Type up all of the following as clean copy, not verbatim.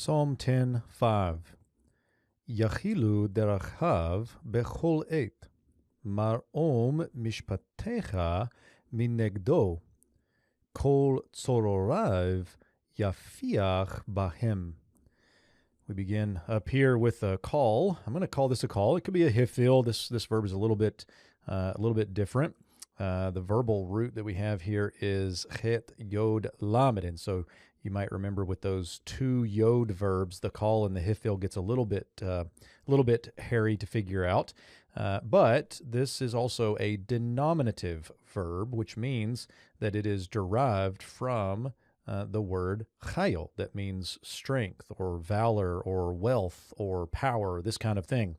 Psalm 10:5. Yachilu derachav bechol et, mar'om mishpatecha minegdo, kol tzororav yafiach bahem. We begin up here with a call. I'm going to call this a call. It could be a hifil. This verb is a little bit different. The verbal root that we have here is chet yod lamed, and so you might remember with those two yod verbs, the call and the hifil gets a little bit hairy to figure out. But this is also a denominative verb, which means that it is derived from the word chayil, that means strength or valor or wealth or power, this kind of thing.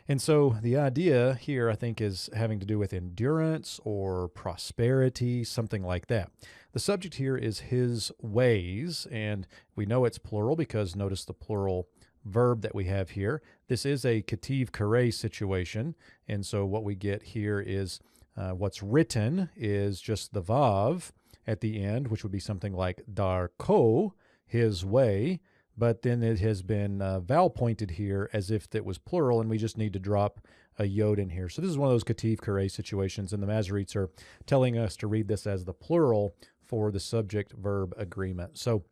And so the idea here, I think, is having to do with endurance or prosperity, something like that. The subject here is his ways, and we know it's plural because notice the plural verb that we have here. This is a kativ kareh situation, and so what we get here is what's written is just the vav at the end, which would be something like darko, his way, but then it has been vowel pointed here as if it was plural, and we just need to drop a yod in here. So this is one of those kativ kareh situations, and the Masoretes are telling us to read this as the plural for the subject-verb agreement. So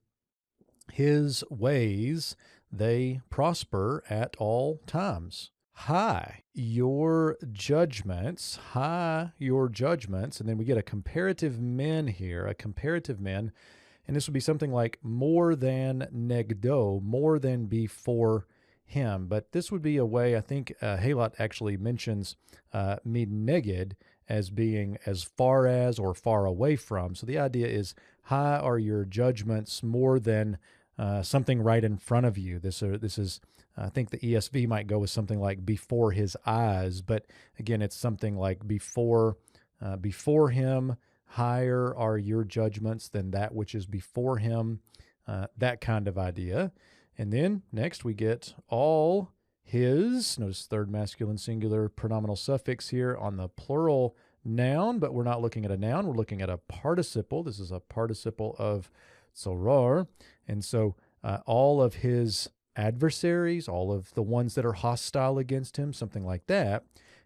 his ways, they prosper at all times. High your judgments, and then we get a comparative men here, and this would be something like more than negdo, more than before him. But this would be a way, I think Halot actually mentions mineged as being as far as or far away from. So the idea is high are your judgments more than something right in front of you. This is, I think the ESV might go with something like before his eyes, but again, it's something like before him. Higher are your judgments than that which is before him, that kind of idea. And then next we get all his, notice third masculine singular pronominal suffix here on the plural noun, but we're not looking at a noun, we're looking at a participle. This is a participle of soror. And so all of his adversaries, all of the ones that are hostile against him, something like that,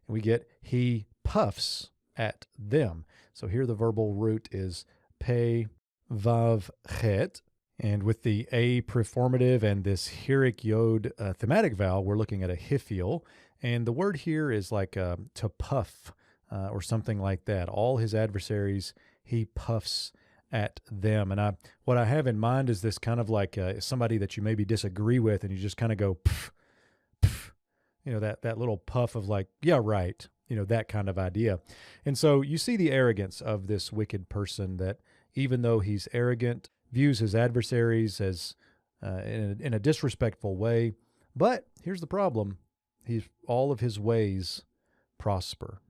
and we get he puffs at them. So here the verbal root is pe vav chet, and with the a preformative and this hirik yod thematic vowel, we're looking at a hifil, and the word here is like to puff or something like that. All his adversaries, he puffs at them. And what I have in mind is this kind of like somebody that you maybe disagree with, and you just kind of go pff, pff, that little puff of like, yeah, right. That kind of idea. And so you see the arrogance of this wicked person, that even though he's arrogant, views his adversaries as in a disrespectful way. But here's the problem. All of his ways prosper.